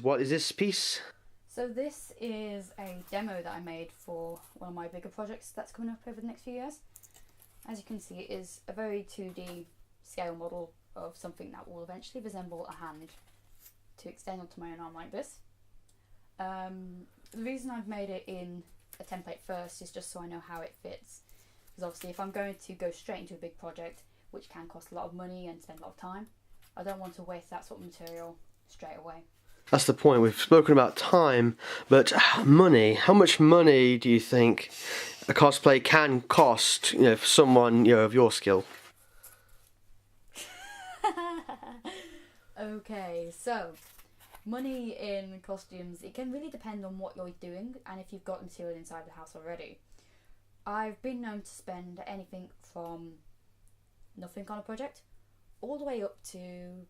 What is this piece? So this is a demo that I made for one of my bigger projects that's coming up over the next few years. As you can see, it is a very 2D scale model of something that will eventually resemble a hand to extend onto my own arm like this. The reason I've made it in a template first is just so I know how it fits. Because obviously if I'm going to go straight into a big project, which can cost a lot of money and spend a lot of time, I don't want to waste that sort of material straight away. That's the point. We've spoken about time, but money. How much money do you think a cosplay can cost, for someone, of your skill? Okay, so money in costumes, it can really depend on what you're doing and if you've got material inside the house already. I've been known to spend anything from nothing on a project all the way up to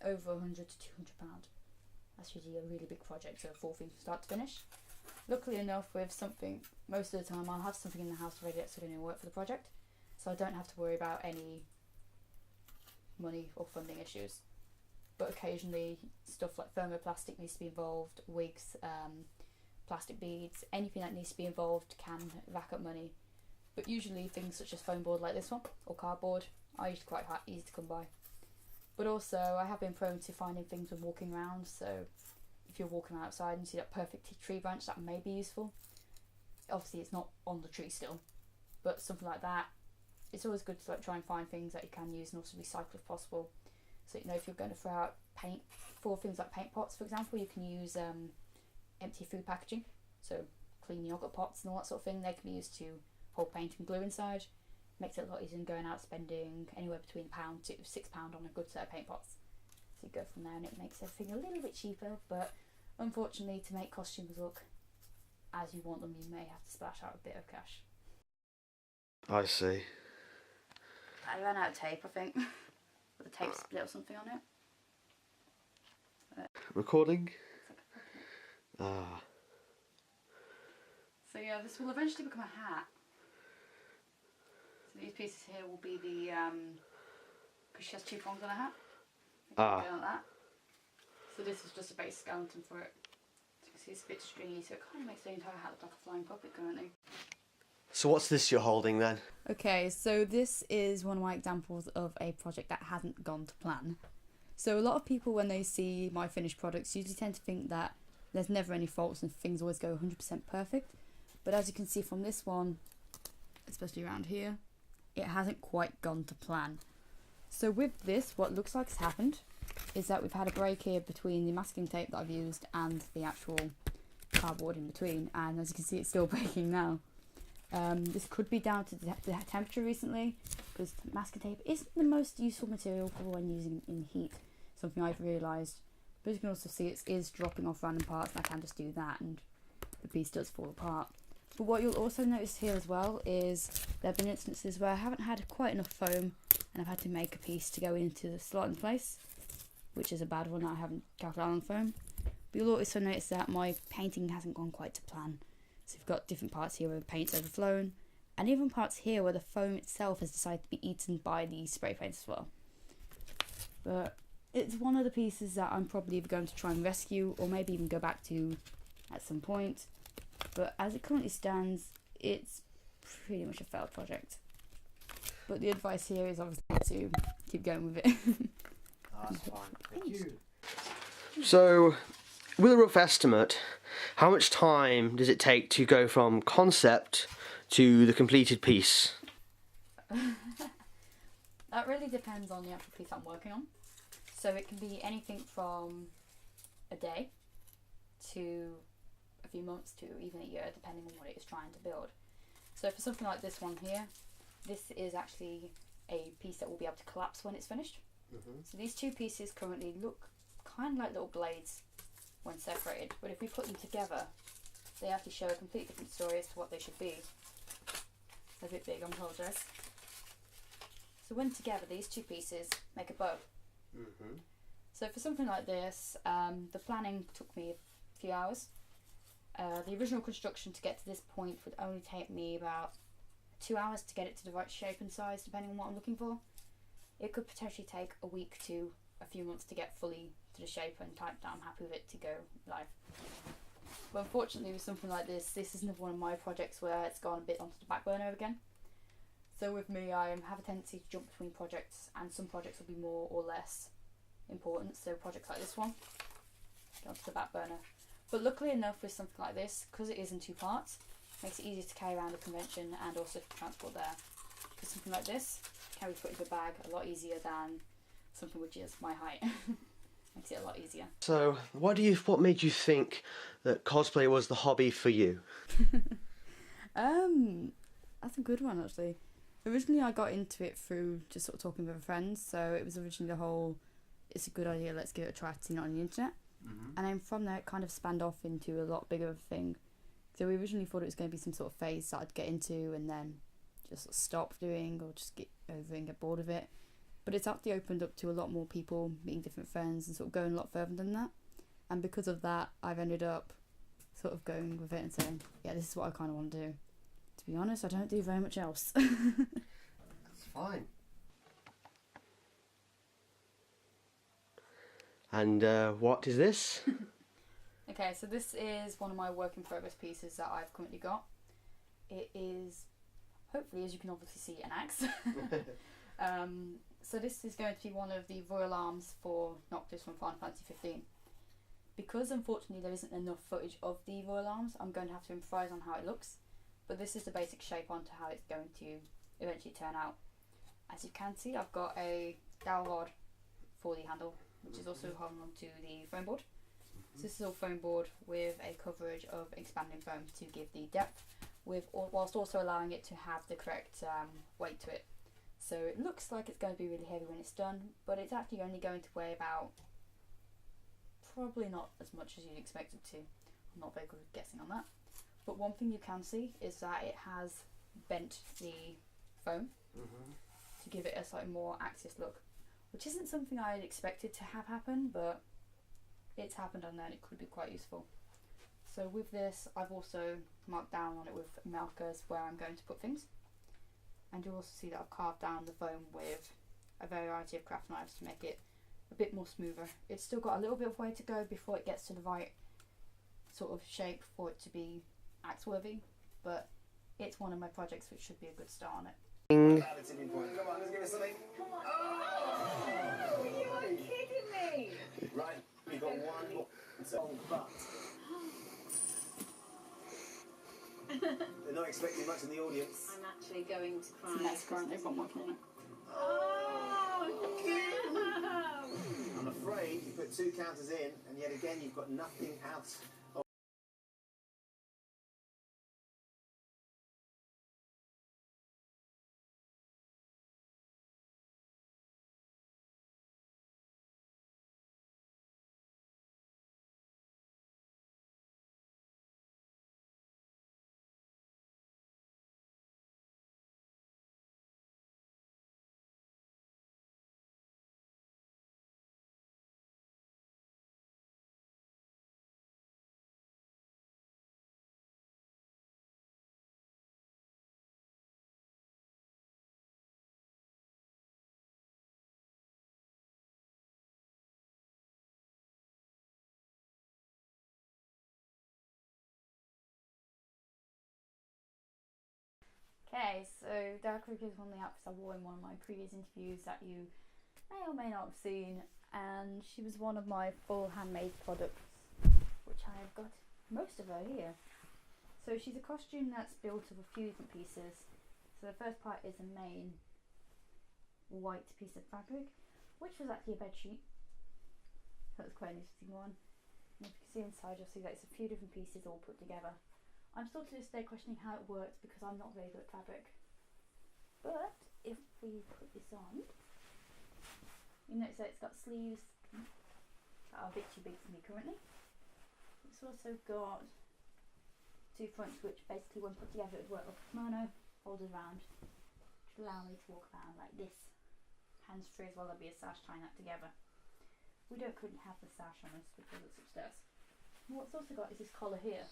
over £100 to £200. That's usually a really big project, so a full thing from start to finish. Luckily enough, with something, most of the time I'll have something in the house already that's going to work for the project, so I don't have to worry about any money or funding issues. But occasionally stuff like thermoplastic needs to be involved, wigs, plastic beads, anything that needs to be involved can rack up money. But usually things such as foam board like this one, or cardboard, are usually quite easy to come by. But also I have been prone to finding things when walking around, so if you're walking outside and see that perfect tree branch, that may be useful. Obviously it's not on the tree still, but something like that, it's always good to try and find things that you can use and also recycle if possible. So if you're going to throw out paint for things like paint pots, for example, you can use empty food packaging, so clean yogurt pots and all that sort of thing. They can be used to hold paint and glue inside. Makes it a lot easier than going out spending anywhere between £1 to £6 on a good set of paint pots. So you go from there and it makes everything a little bit cheaper, but unfortunately to make costumes look as you want them, you may have to splash out a bit of cash. I see. I ran out of tape, I think. With the tape split or something on it. Recording? So yeah, this will eventually become a hat. So these pieces here will be the, because she has 2 prongs on her hat. Like that. So this is just a base skeleton for it. So you can see it's a bit stringy, so it kind of makes the entire hat look like a flying puppet currently. So what's this you're holding then? Okay, so this is one of my examples of a project that hasn't gone to plan. So a lot of people, when they see my finished products, usually tend to think that there's never any faults and things always go 100% perfect. But as you can see from this one, especially around here, it hasn't quite gone to plan. So with this, what looks like has happened is that we've had a break here between the masking tape that I've used and the actual cardboard in between, and as you can see it's still breaking now. This could be down to the temperature recently, because masking tape isn't the most useful material for when using in heat, something I've realised. But as you can also see, it is dropping off random parts, and I can just do that and the piece does fall apart. But what you'll also notice here as well is there have been instances where I haven't had quite enough foam and I've had to make a piece to go into the slot in place, which is a bad one that I haven't calculated on foam. But you'll also notice that my painting hasn't gone quite to plan. So you've got different parts here where the paint's overflown, and even parts here where the foam itself has decided to be eaten by the spray paint as well. But it's one of the pieces that I'm probably either going to try and rescue or maybe even go back to at some point. But as it currently stands, it's pretty much a failed project. But the advice here is obviously to keep going with it. That's fine. Thank you. So, with a rough estimate, how much time does it take to go from concept to the completed piece? That really depends on the actual piece I'm working on. So it can be anything from a day to a few months to even a year, depending on what it is trying to build. So for something like this one here, this is actually a piece that will be able to collapse when it's finished. So these two pieces currently look kind of like little blades when separated, but if we put them together, they actually show a completely different story as to what they should be. They're a bit big, I apologise. So when together, these two pieces make a bow. So for something like this, the planning took me a few hours. The original construction to get to this point would only take me about 2 hours to get it to the right shape and size, depending on what I'm looking for. It could potentially take a week to a few months to get fully to the shape and typed that I'm happy with it to go live. But unfortunately with something like this is another one of my projects where it's gone a bit onto the back burner again. So with me, I have a tendency to jump between projects, and some projects will be more or less important. So projects like this one go onto the back burner. But luckily enough with something like this, because it is in 2 parts, it makes it easier to carry around the convention and also to transport there. Because something like this can be put into a bag a lot easier than something which is my height. Makes it a lot easier. So, what made you think that cosplay was the hobby for you? That's a good one actually. Originally I got into it through just sort of talking with friends, so it was originally the whole, it's a good idea, let's give it a try, seeing it on the internet. And then from there it kind of spanned off into a lot bigger of a thing. So we originally thought it was going to be some sort of phase that I'd get into and then just sort of stop doing or just get over and get bored of it. But it's actually opened up to a lot more people, meeting different friends and sort of going a lot further than that. And because of that, I've ended up sort of going with it and saying, yeah, this is what I kind of want to do. To be honest, I don't do very much else. That's fine. And what is this? Okay, so this is one of my work in progress pieces that I've currently got. It is, hopefully, as you can obviously see, an axe. So this is going to be one of the royal arms for Noctis from Final Fantasy 15. Because unfortunately there isn't enough footage of the royal arms, I'm going to have to improvise on how it looks. But this is the basic shape onto how it's going to eventually turn out. As you can see, I've got a dowel rod for the handle, which is also hung onto the foam board. So this is all foam board with a coverage of expanding foam to give the depth, whilst also allowing it to have the correct weight to it. So it looks like it's going to be really heavy when it's done, but it's actually only going to weigh about, probably not as much as you'd expect it to. I'm not very good at guessing on that. But one thing you can see is that it has bent the foam to give it a slightly more axis look, which isn't something I had expected to have happen, but it's happened and then it could be quite useful. So with this, I've also marked down on it with markers where I'm going to put things. And you'll also see that I've carved down the foam with a variety of craft knives to make it a bit more smoother. It's still got a little bit of way to go before it gets to the right sort of shape for it to be axe worthy, but it's one of my projects which should be a good start on it. Come on, let's give it something. Oh, you are kidding me! Right, we've got one more song, but they're not expecting much in the audience. I'm actually going to cry. That's currently from working on it. Oh, no! I'm afraid you put 2 counters in, and yet again you've got nothing out of. Okay, so Dark Rick is one of the outfits I wore in one of my previous interviews that you may or may not have seen, and she was one of my full handmade products, which I have got most of her here. So she's a costume that's built of a few different pieces. So the first part is a main white piece of fabric, which was actually a bed sheet. That was quite an interesting one. And if you can see inside, you'll see that it's a few different pieces all put together. I'm still to this day questioning how it works because I'm not very good at fabric. But if we put this on, you notice that it's got sleeves that are a bit too big for me currently. It's also got 2 fronts which basically when put together it would work like a kimono, folded around, which would allow me to walk around like this, hands free, as well as be a sash tying that together. We don't currently have the sash on this because it's upstairs. And what's also got is this collar here.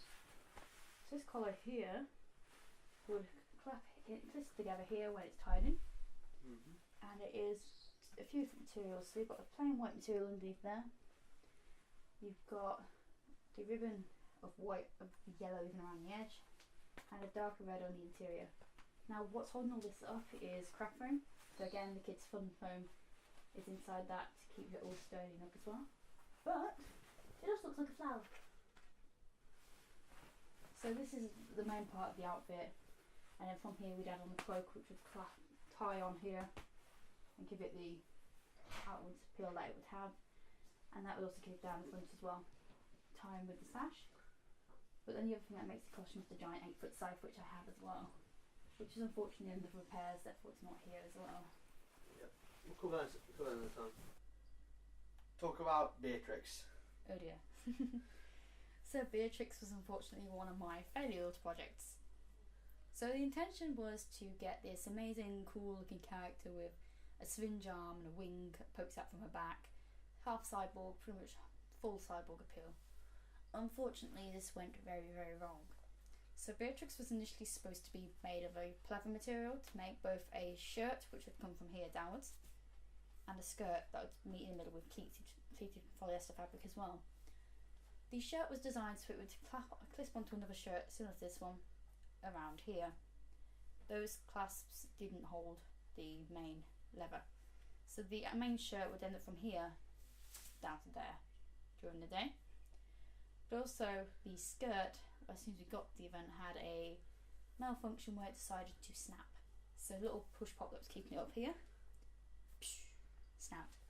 So this collar here would clap it twist together here when it's tied in, and it is a few different materials. So we've got a plain white material underneath there, you've got the ribbon of yellow even around the edge, and a darker red on the interior. Now what's holding all this up is craft foam. So again, the kids' fun foam is inside that to keep it all sturdy up as well. But it just looks like a flower. So this is the main part of the outfit, and then from here we'd add on the cloak, which would tie on here and give it the outwards appeal that it would have, and that would also keep down the front as well, tying with the sash. But then the other thing that makes the costume is the giant 8-foot scythe, which I have as well, which is unfortunately in the repairs, therefore it's not here as well. Yep. We'll cover that another time. Talk about Beatrix. Oh dear. So Beatrix was unfortunately one of my failed projects. So the intention was to get this amazing, cool looking character with a syringe arm and a wing that pokes out from her back, half cyborg, pretty much full cyborg appeal. Unfortunately, this went very, very wrong. So Beatrix was initially supposed to be made of a pleather material to make both a shirt, which would come from here downwards, and a skirt that would meet in the middle with pleated polyester fabric as well. The shirt was designed so it would clasp onto another shirt similar to this one around here. Those clasps didn't hold the main lever, so the main shirt would end up from here down to there during the day. But also the skirt, as soon as we got to the event, had a malfunction where it decided to snap. So a little push pop that was keeping it up here snapped.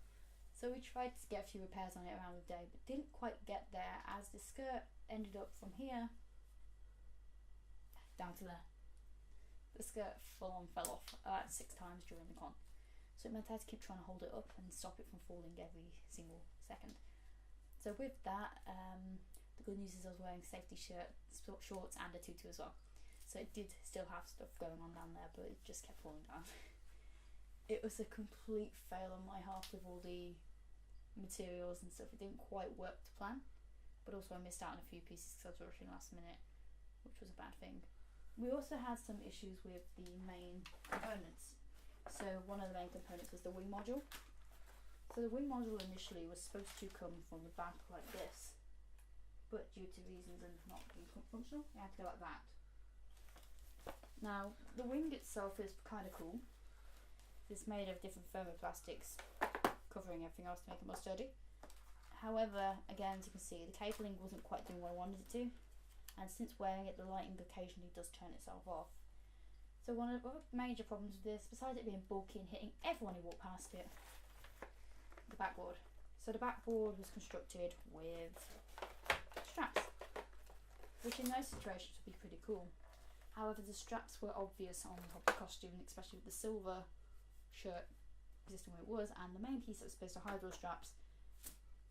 So we tried to get a few repairs on it around the day, but didn't quite get there, as the skirt ended up from here down to there. The skirt full on fell off 6 times during the con, so it meant I had to keep trying to hold it up and stop it from falling every single second. So with that, the good news is I was wearing safety shorts and a tutu as well, so it did still have stuff going on down there, but it just kept falling down. It was a complete fail on my half with all the materials and stuff. It didn't quite work to plan, but also I missed out on a few pieces because I was rushing last minute, which was a bad thing. We also had some issues with the main components. So one of the main components was the wing module. So the wing module initially was supposed to come from the back like this, but due to reasons and not being functional, it had to go like that. Now the wing itself is kind of cool. It's made of different thermoplastics covering everything else to make it more sturdy. However, again, as you can see, the cabling wasn't quite doing what I wanted it to, and since wearing it, the lighting occasionally does turn itself off. So one of the major problems with this, besides it being bulky and hitting everyone who walked past it, the backboard. So the backboard was constructed with straps, which in those situations would be pretty cool. However, the straps were obvious on top of the costume, especially with the silver shirt existing where it was, and the main piece that was supposed to hide those straps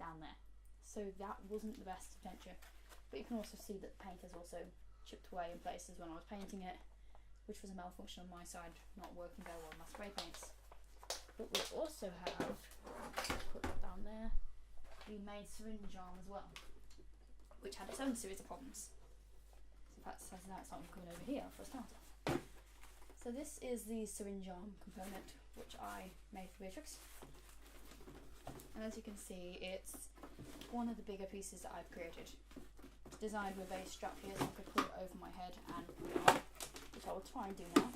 down there. So that wasn't the best adventure. But you can also see that the paint has also chipped away in places when I was painting it, which was a malfunction on my side, not working very well with my spray paints. But we also have, put that down there, the main syringe arm as well, which had its own series of problems. So that says now it's not coming over here for a starter. So this is the syringe arm component, which I made for Beatrix. And as you can see, it's one of the bigger pieces that I've created. It's designed with a strap here so I could put it over my head and put it on, which I will try and do now.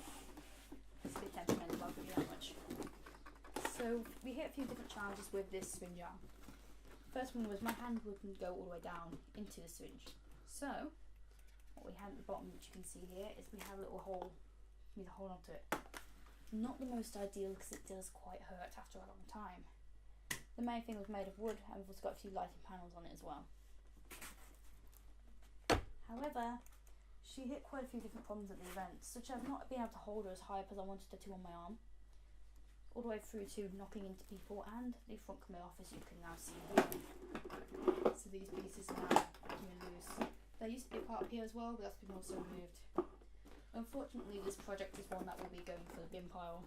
It's a bit temperamental, I'll give you that much. So we hit a few different challenges with this syringe arm. First one was my hand wouldn't go all the way down into the syringe. So what we had at the bottom, which you can see here, is we have a little hole for me to hold onto it. Not the most ideal because it does quite hurt after a long time. The main thing was made of wood, and we've also got a few lighting panels on it as well. However, she hit quite a few different problems at the event, such as not being able to hold her as high up as I wanted her to on my arm, all the way through to knocking into people, and the front coming off, as you can now see here. So these pieces are now coming loose. There used to be a part up here as well, but that's been also removed. Unfortunately, this project is one that will be going for the bin pile.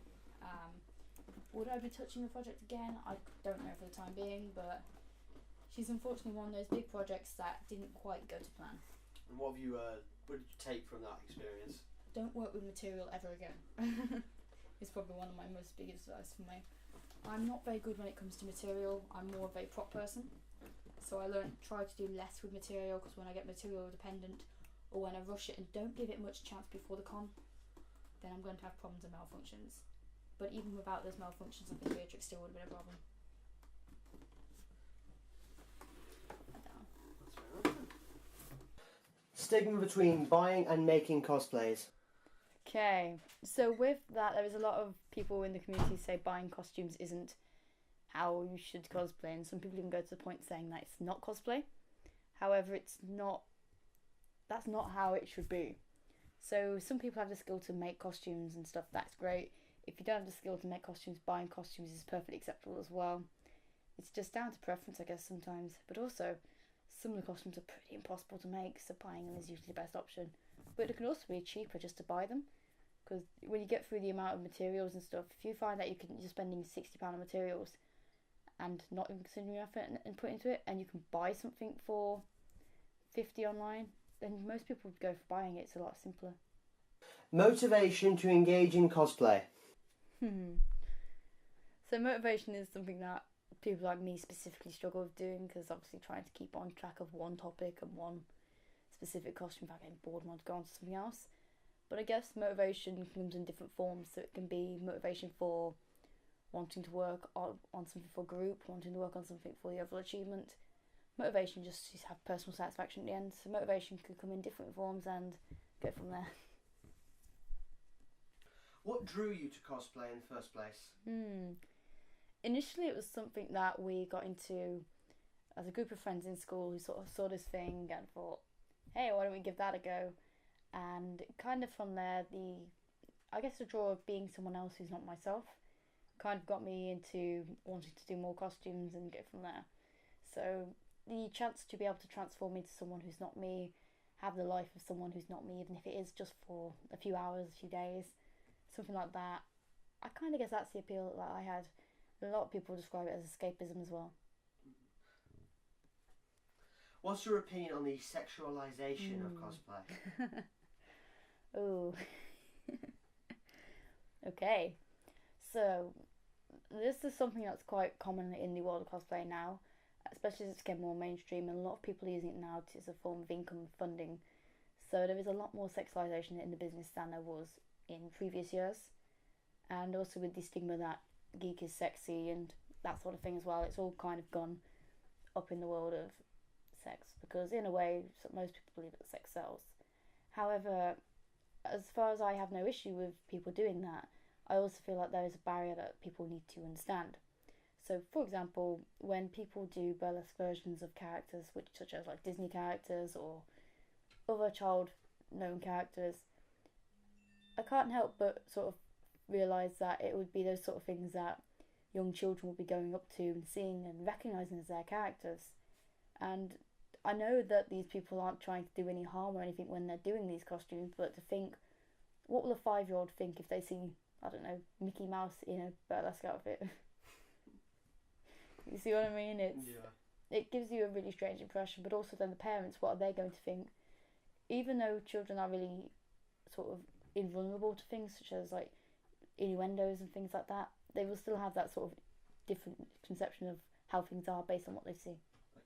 Would I be touching the project again? I don't know for the time being, but she's unfortunately one of those big projects that didn't quite go to plan. And what did you take from that experience? Don't work with material ever again. It's probably one of my most biggest advice for me. I'm not very good when it comes to material. I'm more of a prop person. So I learned try to do less with material, because when I get material dependent or when I rush it and don't give it much chance before the con, then I'm going to have problems and malfunctions. But even without those malfunctions, I think Beatrix still would have been a problem. Stigma between buying and making cosplays. Okay, so with that, there is a lot of people in the community say buying costumes isn't how you should cosplay, and some people even go to the point saying that it's not cosplay. However, it's not. That's not how it should be. So some people have the skill to make costumes and stuff. That's great. If you don't have the skill to make costumes, buying costumes is perfectly acceptable as well. It's just down to preference, I guess, sometimes. But also, some of the costumes are pretty impossible to make, so buying them is usually the best option. But it can also be cheaper just to buy them, because when you get through the amount of materials and stuff, if you find that you're spending £60 on materials and not even considering your effort and put into it, and you can buy something for £50 online, then most people would go for buying it. It's a lot simpler. Motivation to engage in cosplay. So motivation is something that people like me specifically struggle with doing, because obviously trying to keep on track of one topic and one specific costume without getting bored and want to go on to something else. But I guess motivation comes in different forms. So it can be motivation for wanting to work on something for a group, wanting to work on something for the overall achievement. Motivation just to have personal satisfaction at the end. So motivation could come in different forms and go from there. What drew you to cosplay in the first place? Initially it was something that we got into as a group of friends in school who sort of saw this thing and thought, hey, why don't we give that a go? And kind of from there, the draw of being someone else who's not myself kind of got me into wanting to do more costumes and go from there. So the chance to be able to transform into someone who's not me, have the life of someone who's not me, even if it is just for a few hours, a few days, something like that, I kind of guess that's the appeal that I had. A lot of people describe it as escapism as well. What's your opinion on the sexualization of cosplay? Oh. Okay. So, this is something that's quite common in the world of cosplay now, especially as it's getting more mainstream, and a lot of people are using it now as a form of income funding. So there is a lot more sexualization in the business than there was in previous years. And also with the stigma that geek is sexy and that sort of thing as well, it's all kind of gone up in the world of sex, because in a way most people believe that sex sells. However, as far as I have no issue with people doing that, I also feel like there is a barrier that people need to understand. So for example, when people do burlesque versions of characters, such as like Disney characters or other child known characters, I can't help but sort of realise that it would be those sort of things that young children will be going up to and seeing and recognising as their characters. And I know that these people aren't trying to do any harm or anything when they're doing these costumes, but to think, what will a 5-year-old think if they see, I don't know, Mickey Mouse in a burlesque outfit? You see what I mean? It gives you a really strange impression, but also then the parents, what are they going to think? Even though children are really sort of invulnerable to things such as like innuendos and things like that, they will still have that sort of different conception of how things are based on what they see. Okay.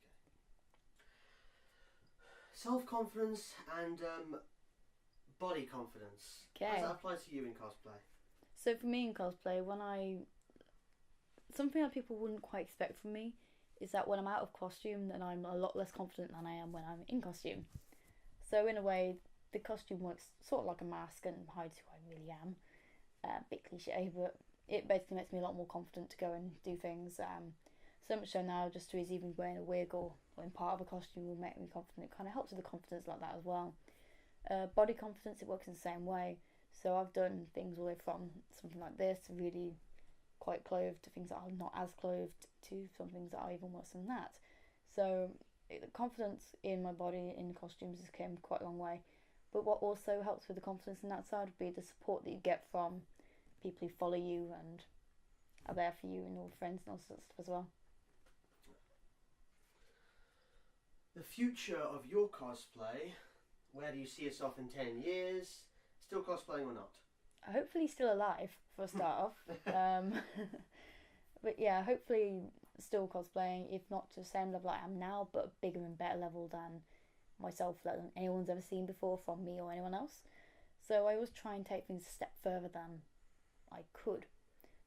Self-confidence and body confidence. Okay. How does that apply to you in cosplay? So for me in cosplay, something that people wouldn't quite expect from me is that when I'm out of costume, then I'm a lot less confident than I am when I'm in costume. So in a way, the costume works sort of like a mask and hides who I really am. A bit cliche, but it basically makes me a lot more confident to go and do things. So much so now, just as even wearing a wig or in part of a costume will make me confident. It kind of helps with the confidence like that as well. Body confidence, it works in the same way. So I've done things all the way from something like this, really quite clothed, to things that are not as clothed, to some things that are even worse than that. So the confidence in my body in costumes has came quite a long way. But what also helps with the confidence in that side would be the support that you get from people who follow you and are there for you and all friends and all sorts of stuff as well. The future of your cosplay, where do you see yourself in 10 years? Still cosplaying or not? Hopefully still alive for a start off. But yeah, hopefully still cosplaying, if not to the same level I am now, but a bigger and better level than myself, than anyone's ever seen before from me or anyone else. So I always try and take things a step further than I could.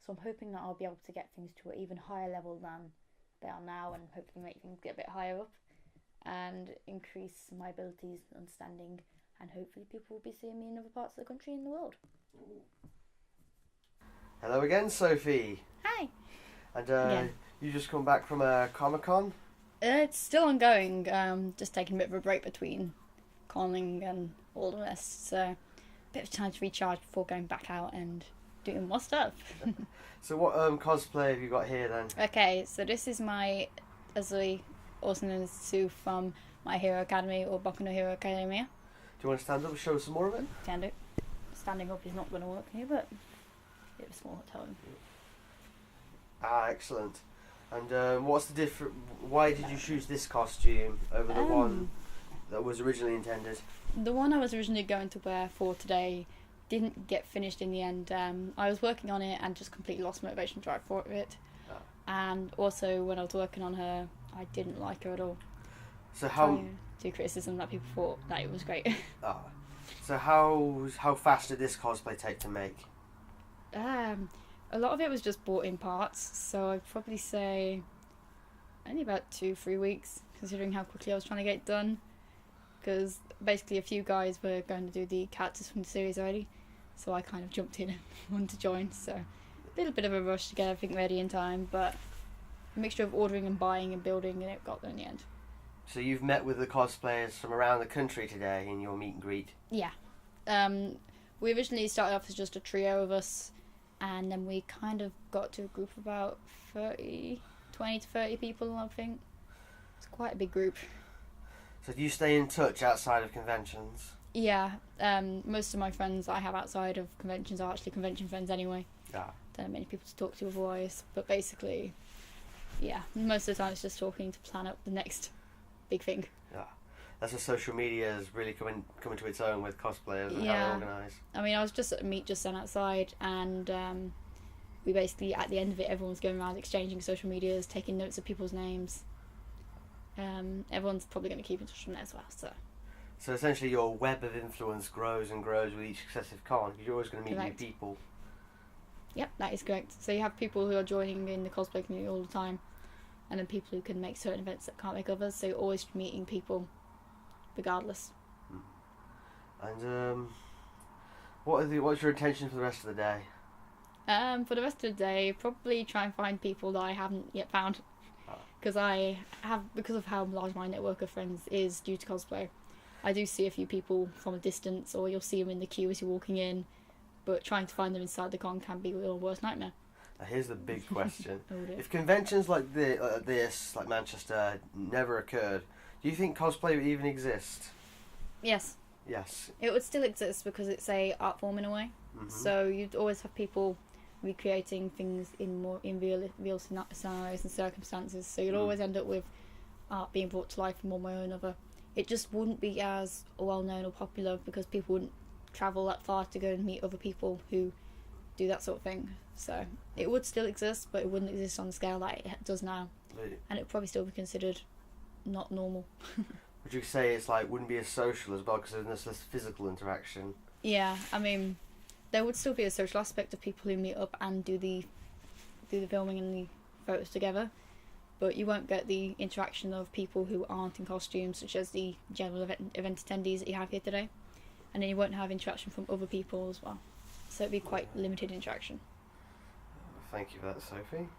So I'm hoping that I'll be able to get things to an even higher level than they are now, and hopefully make things get a bit higher up and increase my abilities and understanding, and hopefully people will be seeing me in other parts of the country and the world. Hello again, Sophie. Hi! And you just come back from a Comic-Con? It's still ongoing, just taking a bit of a break between conning and all the rest, so a bit of time to recharge before going back out and doing more stuff. So what cosplay have you got here then? Okay, so this is my, as we also known as Sue from My Hero Academy or Boku no Hero Academia. Do you want to stand up and show us some more of it? Can do. Standing up is not going to work here, but it was small tone. Ah, excellent. And what's the different? Why did you choose this costume over the one that was originally intended? The one I was originally going to wear for today didn't get finished in the end. I was working on it and just completely lost motivation drive for it. Oh. And also when I was working on her, I didn't like her at all. So how? Do criticism that people thought that it was great. Ah. So how fast did this cosplay take to make? A lot of it was just bought in parts, so I'd probably say only about 2-3 weeks, considering how quickly I was trying to get it done. Because basically a few guys were going to do the characters from the series already, so I kind of jumped in and wanted to join. So a little bit of a rush to get everything ready in time, but a mixture of ordering and buying and building, and it got there in the end. So you've met with the cosplayers from around the country today in your meet and greet? Yeah. We originally started off as just a trio of us, and then we kind of got to a group of about 20 to 30 people, I think. It's quite a big group. So do you stay in touch outside of conventions? Yeah, most of my friends I have outside of conventions are actually convention friends anyway. Yeah. Don't have many people to talk to otherwise, but basically, yeah, most of the time it's just talking to plan up the next big thing. Yeah. That's where social media is really coming to its own with cosplayers and how Yeah. they organise. I mean, I was just at a meet just then outside, and we basically, at the end of it, everyone's going around exchanging social medias, taking notes of people's names. Everyone's probably going to keep in touch from there as well, so. So essentially your web of influence grows and grows with each successive con, because you're always going to meet Correct. new people. Yep, that is correct. So you have people who are joining in the cosplay community all the time, and then people who can make certain events that can't make others, so you're always meeting people regardless. And what's your intention for the rest of the day? For the rest of the day, probably try and find people that I haven't yet found, because because of how large my network of friends is due to cosplay, I do see a few people from a distance, or you'll see them in the queue as you're walking in, but trying to find them inside the con can be your worst nightmare. Now here's the big question. Oh dear. If conventions like this, like Manchester, never occurred, do you think cosplay would even exist? Yes, Yes. it would still exist because it's a art form in a way. Mm-hmm. So you'd always have people recreating things in real scenarios and circumstances. So you'd always end up with art being brought to life in one way or another. It just wouldn't be as well known or popular because people wouldn't travel that far to go and meet other people who do that sort of thing. So it would still exist, but it wouldn't exist on the scale that it does now, and it would probably still be considered not normal. Would you say it's like wouldn't be as social as well because there's less physical interaction? Yeah, I mean, there would still be a social aspect of people who meet up and do the filming and the photos together, but you won't get the interaction of people who aren't in costumes, such as the general event attendees that you have here today, and then you won't have interaction from other people as well. So it'd be quite limited interaction. Thank you for that, Sophie.